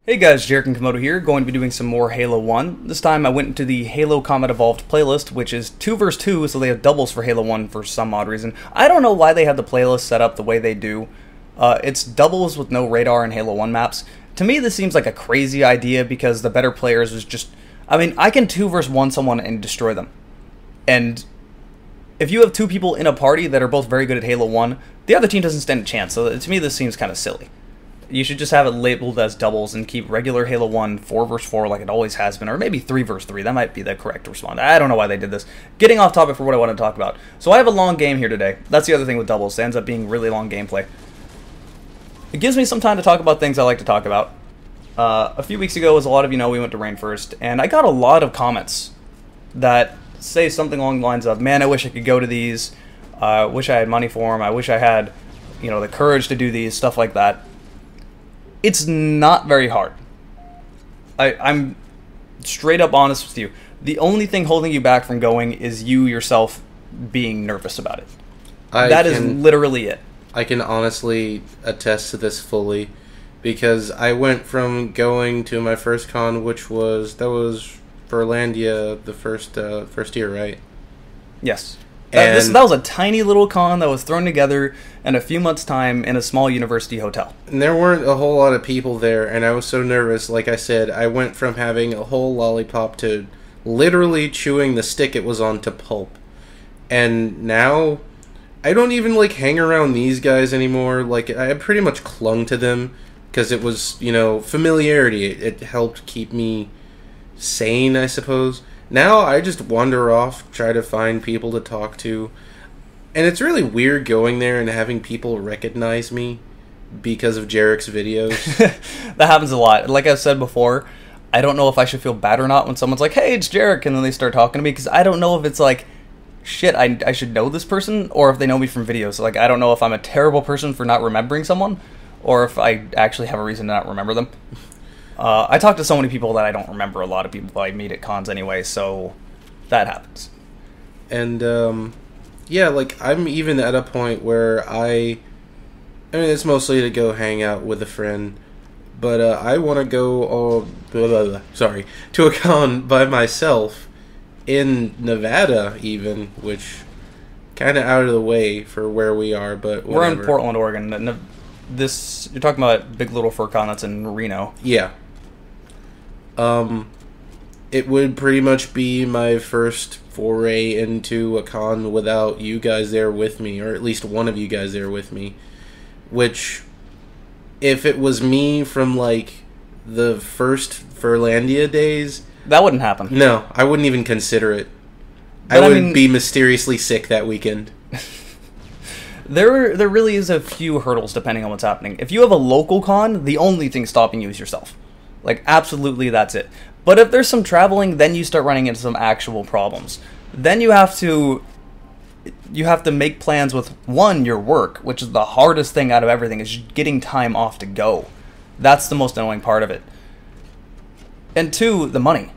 Hey guys, Jarek and Komodo here, going to be doing some more Halo 1. This time I went into the Halo Combat Evolved playlist, which is 2 vs 2, so they have doubles for Halo 1 for some odd reason. I don't know why they have the playlist set up the way they do. It's doubles with no radar in Halo 1 maps. To me this seems like a crazy idea because the better players is just... I can 2 vs 1 someone and destroy them. And if you have two people in a party that are both very good at Halo 1, the other team doesn't stand a chance, so to me this seems kind of silly. You should just have it labeled as doubles and keep regular Halo 1 4 vs 4 like it always has been, or maybe 3 vs 3. That might be the correct response. I don't know why they did this. Getting off topic for what I want to talk about. So I have a long game here today. That's the other thing with doubles. It ends up being really long gameplay. It gives me some time to talk about things I like to talk about. A few weeks ago, as a lot of you know, we went to Rainforest, and I got a lot of comments that say something along the lines of, man, I wish I could go to these. I wish I had money for them. I wish I had, the courage to do these, stuff like that. It's not very hard. I'm straight up honest with you. The only thing holding you back from going is you yourself being nervous about it. That is literally it. I can honestly attest to this fully, because I went from going to my first con, which was Furlandia the first year, right? Yes. That was a tiny little con that was thrown together in a few months' time in a small university hotel. And there weren't a whole lot of people there, and I was so nervous. Like I said, I went from having a whole lollipop to literally chewing the stick it was on to pulp. And now, I don't even, hang around these guys anymore. I pretty much clung to them, because it was, familiarity. It helped keep me sane, I suppose. Now I just wander off, try to find people to talk to, and it's really weird going there and having people recognize me because of Jarek's videos. That happens a lot. Like I've said before, I don't know if I should feel bad or not when someone's like, hey, it's Jarek, and then they start talking to me, because I don't know if it's like, shit, I should know this person, or if they know me from videos. So, I don't know if I'm a terrible person for not remembering someone, or if I actually have a reason to not remember them. I talk to so many people that I don't remember a lot of people I meet at cons anyway, so that happens. And, I'm even at a point where it's mostly to go hang out with a friend, but I want to go, to a con by myself in Nevada even, which kind of out of the way for where we are, but whatever. We're in Portland, Oregon. You're talking about Big Little Fur Con that's in Reno. Yeah. It would pretty much be my first foray into a con without you guys there with me, or at least one of you guys there with me. Which, if it was me from, the first Furlandia days... That wouldn't happen. No, I wouldn't even consider it. I would be mysteriously sick that weekend. There really is a few hurdles depending on what's happening. If you have a local con, the only thing stopping you is yourself. Absolutely, that's it. But if there's some traveling, then you start running into some actual problems. Then you have to make plans with, one, your work, which is the hardest thing out of everything, is getting time off to go. That's the most annoying part of it. And two, the money.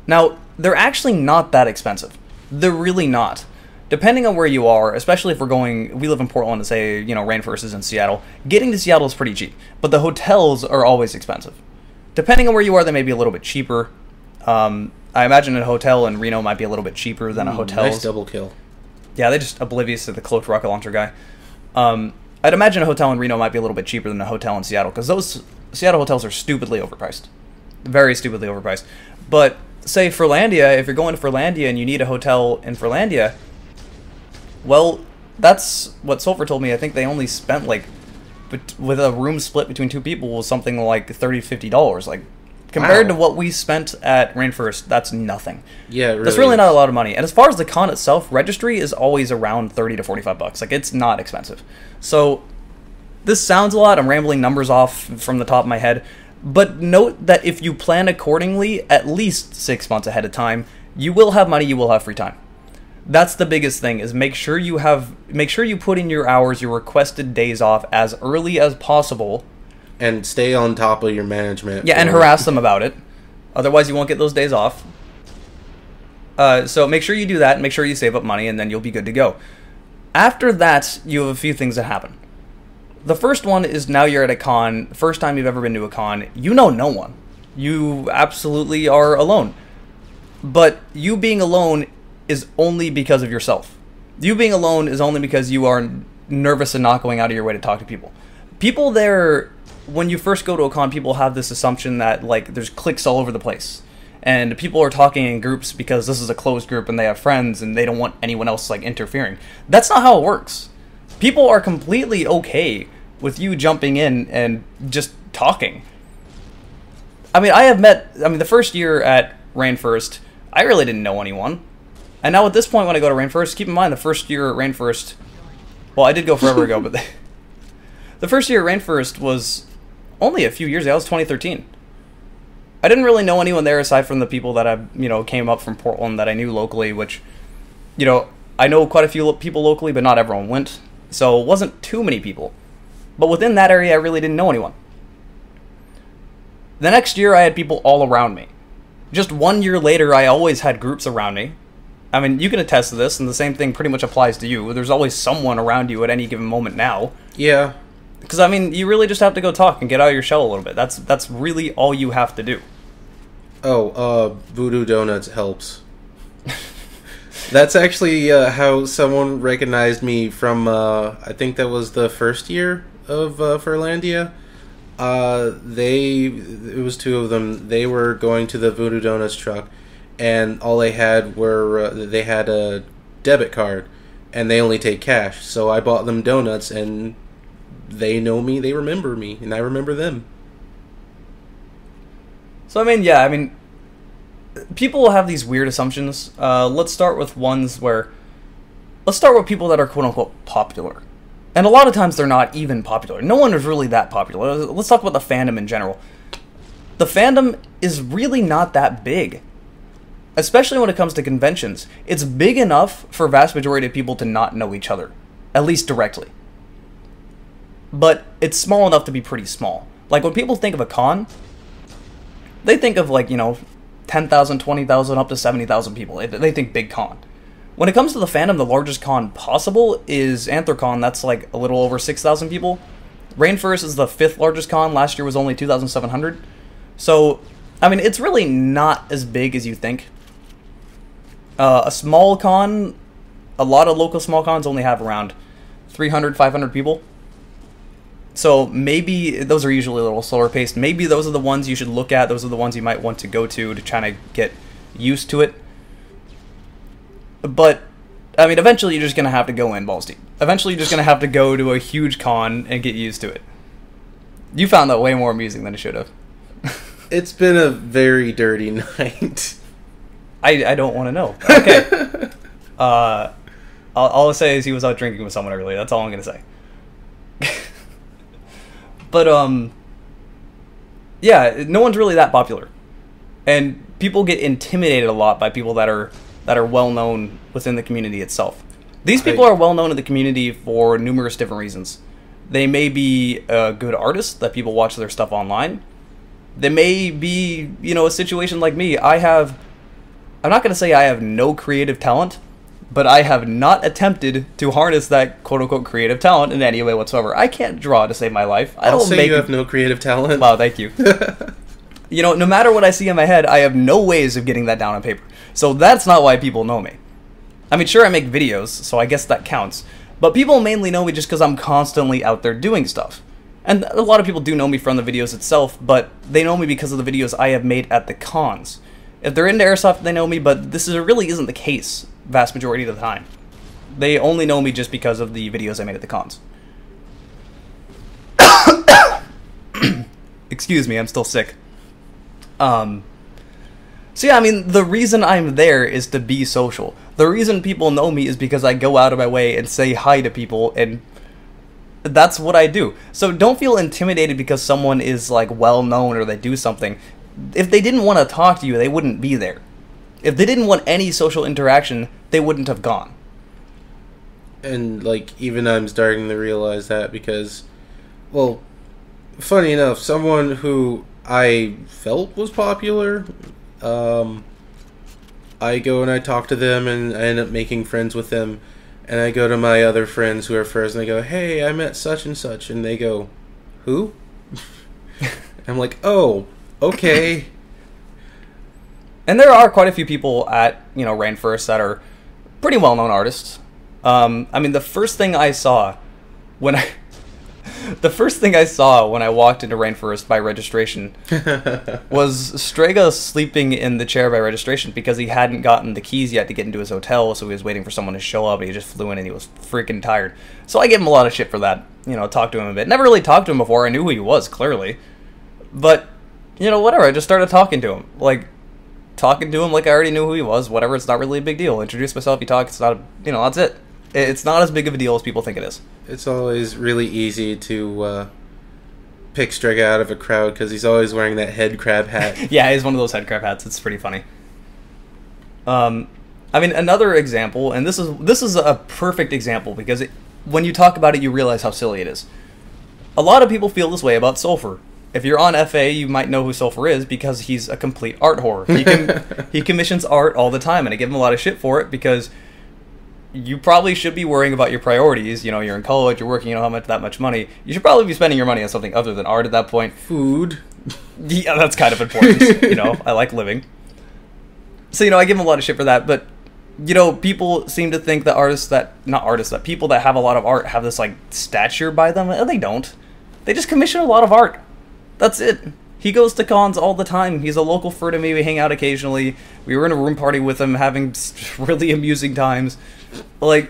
Now, they're actually not that expensive. They're really not. Depending on where you are, especially if we live in Portland and say, Rainforest is in Seattle, getting to Seattle is pretty cheap. But the hotels are always expensive. Depending on where you are, they may be a little bit cheaper. I imagine a hotel in Reno might be a little bit cheaper than a hotel. Nice double kill. Yeah, they're just oblivious to the cloaked rocket launcher guy. I'd imagine a hotel in Reno might be a little bit cheaper than a hotel in Seattle, because those Seattle hotels are stupidly overpriced. Very stupidly overpriced. But, say Furlandia, if you're going to Furlandia and you need a hotel in Furlandia, well, that's what Sulfur told me. I think they only spent, with a room split between two people, was something like $30 to $50. Compared to what we spent at Rainforest, that's nothing. Yeah, really. That's really not a lot of money. And as far as the con itself, registry is always around $30 to $45. It's not expensive. So, this sounds a lot. I'm rambling numbers off from the top of my head. But note that if you plan accordingly, at least 6 months ahead of time, you will have money, you will have free time. That's the biggest thing, is make sure you put in your hours, your requested days off as early as possible. And stay on top of your management. Yeah, and harass them about it. Otherwise, you won't get those days off. So make sure you do that, and make sure you save up money, and then you'll be good to go. After that, you have a few things that happen. The first one is now you're at a con, first time you've ever been to a con, you know no one. You absolutely are alone. But you being alone is only because of yourself. You being alone is only because you are nervous and not going out of your way to talk to people. People there, when you first go to a con, people have this assumption that, like, there's cliques all over the place. And people are talking in groups because this is a closed group and they have friends and they don't want anyone else, like, interfering. That's not how it works. People are completely okay with you jumping in and just talking. I mean, the first year at Rainforest, I really didn't know anyone. And now at this point when I go to Rainforest, keep in mind the first year at Rainforest, well, I did go forever ago, but the first year at Rainforest was only a few years ago. It was 2013. I didn't really know anyone there aside from the people that I, came up from Portland that I knew locally, which, I know quite a few people locally, but not everyone went. So it wasn't too many people. But within that area, I really didn't know anyone. The next year, I had people all around me. Just 1 year later, I always had groups around me. I mean, you can attest to this, and the same thing pretty much applies to you. There's always someone around you at any given moment now. Yeah. Because, you really just have to go talk and get out of your shell a little bit. That's really all you have to do. Oh, Voodoo Donuts helps. That's actually how someone recognized me from, I think that was the first year of Furlandia. It was two of them. They were going to the Voodoo Donuts truck, and all they had were, they had a debit card, and they only take cash. So I bought them donuts, and they know me, they remember me, and I remember them. So, people have these weird assumptions. Let's start with people that are quote-unquote popular. And a lot of times they're not even popular. No one is really that popular. Let's talk about the fandom in general. The fandom is really not that big. Especially when it comes to conventions. It's big enough for a vast majority of people to not know each other. At least directly. But it's small enough to be pretty small. Like, when people think of a con, they think of, 10,000, 20,000, up to 70,000 people. They think big con. When it comes to the fandom, the largest con possible is Anthrocon. That's a little over 6,000 people. Rainforest is the 5th largest con. Last year was only 2,700. So, it's really not as big as you think. A small con, a lot of local small cons only have around 300, 500 people. So maybe those are usually a little slower paced. Maybe those are the ones you should look at. Those are the ones you might want to go to try to get used to it. But, eventually you're just going to have to go in balls deep. Eventually you're just going to have to go to a huge con and get used to it. You found that way more amusing than it should have. It's been a very dirty night. I don't want to know. Okay. All I'll say is he was out drinking with someone earlier. That's all I'm going to say. But, yeah, no one's really that popular. And people get intimidated a lot by people that are well known within the community itself. These people are well known in the community for numerous different reasons. They may be a good artist that people watch their stuff online. They may be, a situation like me. I'm not going to say I have no creative talent, but I have not attempted to harness that quote-unquote creative talent in any way whatsoever. I can't draw to save my life. I'll say you have no creative talent. Wow, thank you. No matter what I see in my head, I have no ways of getting that down on paper. So that's not why people know me. Sure, I make videos, so I guess that counts. But people mainly know me just because I'm constantly out there doing stuff. And a lot of people do know me from the videos itself, but they know me because of the videos I have made at the cons. If they're into Airsoft, they know me, but really isn't the case vast majority of the time. They only know me just because of the videos I made at the cons. Excuse me, I'm still sick. So yeah, the reason I'm there is to be social. The reason people know me is because I go out of my way and say hi to people, and that's what I do. So don't feel intimidated because someone is, well known or they do something. If they didn't want to talk to you, they wouldn't be there. If they didn't want any social interaction, they wouldn't have gone. And, even I'm starting to realize that because, well, funny enough, someone who I felt was popular, I go and I talk to them and I end up making friends with them, And I go to my other friends who are furs, and I go, hey, I met such and such. And they go, who? I'm like, oh, okay. And there are quite a few people at, Rainforest that are pretty well-known artists. I mean, the first thing I saw when I walked into Rainforest by registration was Strega sleeping in the chair by registration because he hadn't gotten the keys yet to get into his hotel, so he was waiting for someone to show up, and he just flew in and he was freaking tired. So I gave him a lot of shit for that, talked to him a bit. Never really talked to him before, I knew who he was, clearly. But, whatever, I just started talking to him. Talking to him like I already knew who he was, whatever, it's not really a big deal. Introduce myself, you talk, it's not, that's it. It's not as big of a deal as people think it is. It's always really easy to pick Strega out of a crowd because he's always wearing that head crab hat. Yeah, he's one of those head crab hats. It's pretty funny. I mean, another example, and this is a perfect example because when you talk about it, you realize how silly it is. A lot of people feel this way about Sulfur. If you're on FA, you might know who Sulfur is because he's a complete art whore. He commissions art all the time, and I give him a lot of shit for it because you probably should be worrying about your priorities. You're in college, you're working, you don't have that much money. You should probably be spending your money on something other than art at that point. Food. Yeah, that's kind of important. I like living. So, I give him a lot of shit for that, but, people seem to think that people that have a lot of art have this, stature by them. They don't. They just commission a lot of art. That's it. He goes to cons all the time. He's a local fur to me. We hang out occasionally. We were in a room party with him, having really amusing times. That's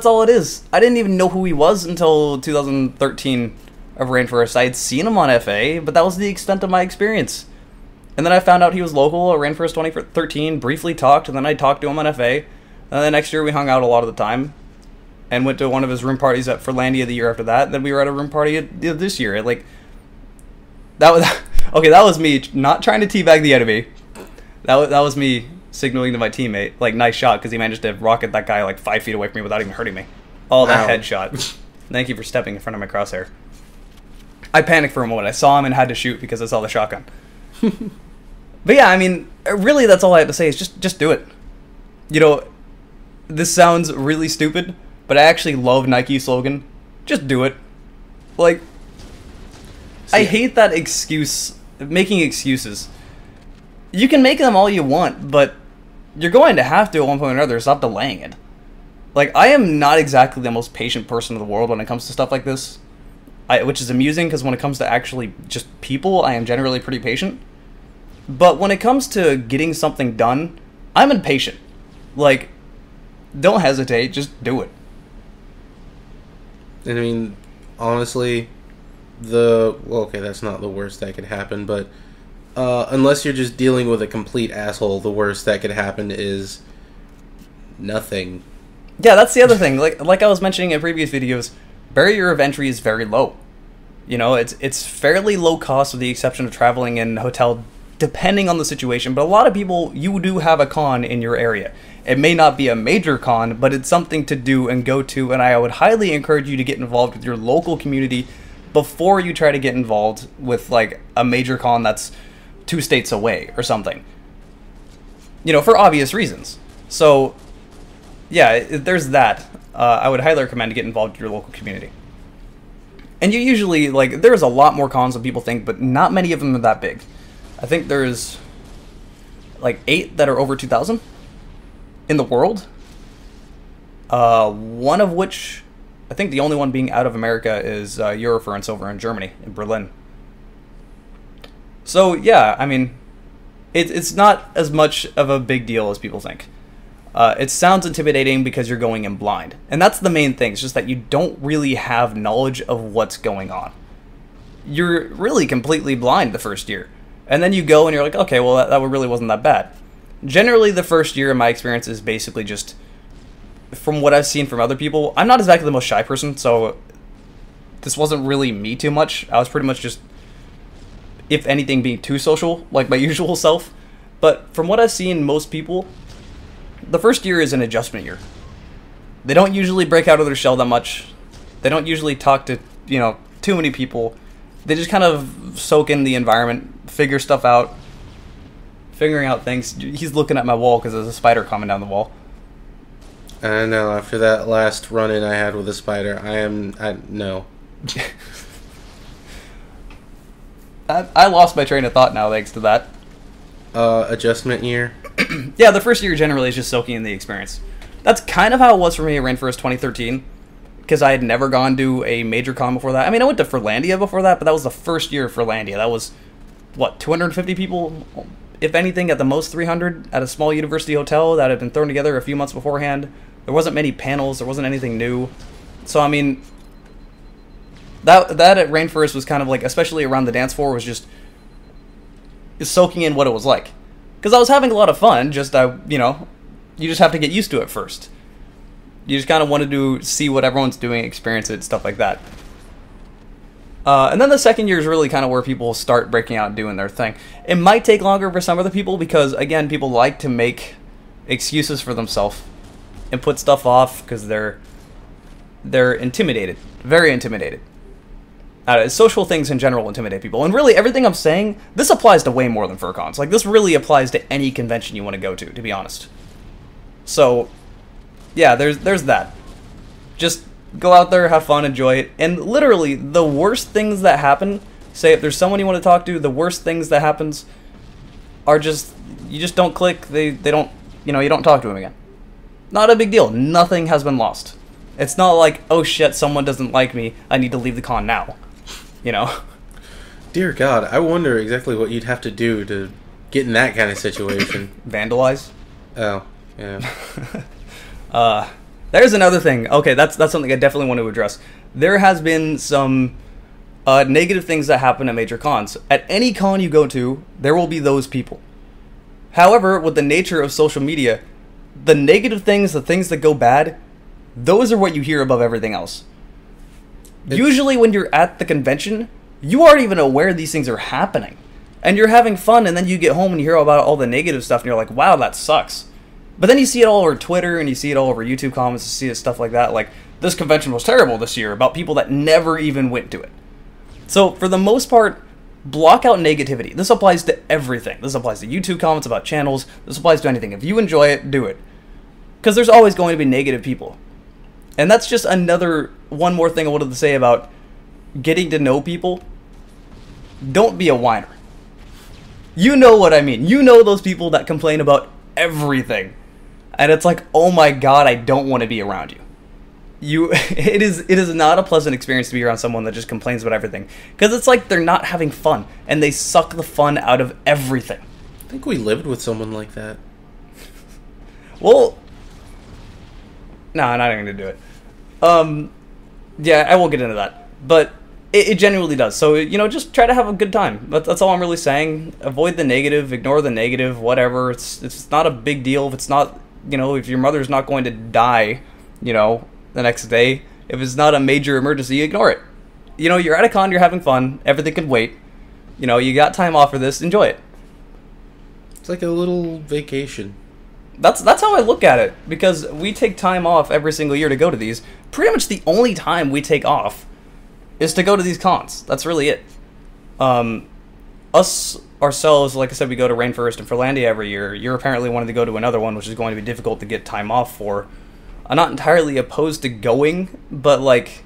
all it is. I didn't even know who he was until 2013 of Rainforest. I had seen him on FA, but that was the extent of my experience. And then I found out he was local at Rainforest 2013, briefly talked, and then I talked to him on FA. And then next year we hung out a lot of the time. And went to one of his room parties at Furlandia the year after that. And then we were at a room party this year. That was me not trying to teabag the enemy. That was me signaling to my teammate, nice shot, because he managed to rocket that guy 5 feet away from me without even hurting me. Oh, that headshot. Thank you for stepping in front of my crosshair. I panicked for a moment. I saw him and had to shoot because I saw the shotgun. But yeah, I mean, really that's all I have to say is just do it. This sounds really stupid, but I actually love Nike's slogan. Just do it. I hate that making excuses. You can make them all you want, but you're going to have to at one point or another stop delaying it. I am not exactly the most patient person in the world when it comes to stuff like this. Which is amusing, because when it comes to actually just people, I am generally pretty patient. But when it comes to getting something done, I'm impatient. Don't hesitate, just do it. I mean, honestly, that's not the worst that could happen, but unless you're just dealing with a complete asshole, the worst that could happen is nothing. Yeah, that's the other thing. Like I was mentioning in previous videos, barrier of entry is very low. It's fairly low cost with the exception of traveling in hotel, depending on the situation, but a lot of people, you do have a con in your area. It may not be a major con, but it's something to do and go to, and I would highly encourage you to get involved with your local community before you try to get involved with, a major con that's 2 states away or something. For obvious reasons. So, yeah, there's that. I would highly recommend to get involved with your local community. And you usually, there's a lot more cons than people think, but not many of them are that big. I think there's, 8 that are over 2,000 in the world. One of which, I think the only one being out of America is Eurofurence over in Germany, in Berlin. So, yeah, I mean, it's not as much of a big deal as people think. It sounds intimidating because you're going in blind. And that's the main thing. It's just that you don't really have knowledge of what's going on. You're really completely blind the first year. And then you go and you're like, okay, well, that really wasn't that bad. Generally, the first year, in my experience, is basically just, from what I've seen from other people, I'm not exactly the most shy person, so this wasn't really me too much. I was pretty much just, if anything, being too social, like my usual self. But from what I've seen, most people, the first year is an adjustment year. They don't usually break out of their shell that much. They don't usually talk to, too many people. They just kind of soak in the environment, figure stuff out, figuring out things. He's looking at my wall because there's a spider coming down the wall. I know, after that last run-in I had with the spider, no. I lost my train of thought now thanks to that. Adjustment year? Yeah, the first year generally is just soaking in the experience. That's kind of how it was for me at Rainforest 2013, because I had never gone to a major con before that. I mean, I went to Furlandia before that, but that was the first year of Furlandia. That was, what, 250 people? If anything, at the most 300 at a small university hotel that had been thrown together a few months beforehand. There wasn't many panels, there wasn't anything new. So, I mean, that at Rainforest was kind of like, especially around the dance floor, was just soaking in what it was like. Because I was having a lot of fun, just, you know, you just have to get used to it first. You just kind of wanted to see what everyone's doing, experience it, stuff like that. And then the second year is really kind of where people start breaking out and doing their thing. It might take longer for some other people because, again, people like to make excuses for themselves and put stuff off because they're intimidated. Very intimidated. Social things in general intimidate people. And really, everything I'm saying, this applies to way more than FurCons. Like, this really applies to any convention you want to go to be honest. So, yeah, there's that. Just go out there, have fun, enjoy it. And literally, the worst things that happen, say if there's someone you want to talk to, the worst things that happens are just, you just don't click, they don't, you know, you don't talk to them again. Not a big deal. Nothing has been lost. It's not like, oh shit, someone doesn't like me, I need to leave the con now. You know? Dear God, I wonder exactly what you'd have to do to get in that kind of situation. Vandalize? Oh, yeah. There's another thing. Okay, that's something I definitely want to address. There has been some negative things that happen at major cons. At any con you go to, there will be those people. However, with the nature of social media, the negative things, the things that go bad, those are what you hear above everything else. Usually when you're at the convention, you aren't even aware these things are happening. And you're having fun, and then you get home and you hear about all the negative stuff, and you're like, wow, that sucks. But then you see it all over Twitter, and you see it all over YouTube comments, you see it, stuff like that, like, this convention was terrible this year, about people that never even went to it. So, for the most part, block out negativity. This applies to everything. This applies to YouTube comments about channels. This applies to anything. If you enjoy it, do it. Because there's always going to be negative people. And that's just one more thing I wanted to say about getting to know people. Don't be a whiner. You know what I mean. You know those people that complain about everything. And it's like, oh my god, I don't want to be around you. It is not a pleasant experience to be around someone that just complains about everything. Because it's like they're not having fun. And they suck the fun out of everything. I think we lived with someone like that. Well, no, I'm not even going to do it. Yeah, I won't get into that. But it genuinely does. So, you know, just try to have a good time. That's all I'm really saying. Avoid the negative, ignore the negative, whatever. It's not a big deal. If it's not, you know, if your mother's not going to die, you know, the next day, if it's not a major emergency, ignore it. You know, you're at a con, you're having fun, everything can wait. You know, you got time off for this, enjoy it. It's like a little vacation. That's how I look at it, because we take time off every single year to go to these. Pretty much the only time we take off is to go to these cons. That's really it. Us, ourselves, like I said, we go to Rainforest and Furlandia every year. You're apparently wanting to go to another one, which is going to be difficult to get time off for. I'm not entirely opposed to going, but, like,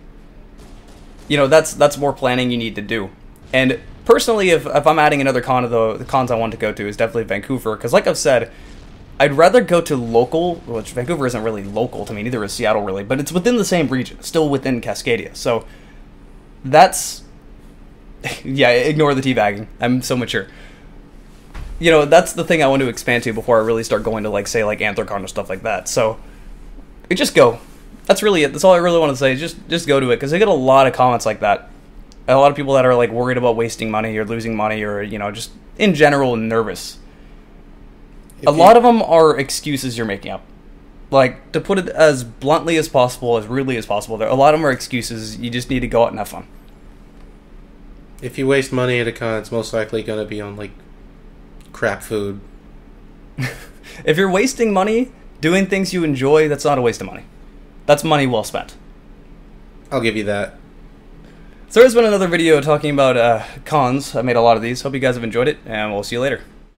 you know, that's more planning you need to do. And personally, if I'm adding another con of the cons I want to go to is definitely Vancouver, because like I've said, I'd rather go to local, which Vancouver isn't really local to me, neither is Seattle really, but it's within the same region, still within Cascadia. So that's, yeah, ignore the teabagging. I'm so mature. You know, that's the thing I want to expand to before I really start going to, like, say, like, Anthrocon or stuff like that. So, just go. That's really it. That's all I really want to say. Just go to it, because I get a lot of comments like that. A lot of people that are, like, worried about wasting money or losing money or, you know, just in general nervous. A lot of them are excuses you're making up. Like, to put it as bluntly as possible, as rudely as possible, a lot of them are excuses. You just need to go out and have fun. If you waste money at a con, it's most likely going to be on, like, crap food. If you're wasting money doing things you enjoy, that's not a waste of money. That's money well spent. I'll give you that. So there's been another video talking about cons. I made a lot of these. Hope you guys have enjoyed it, and we'll see you later.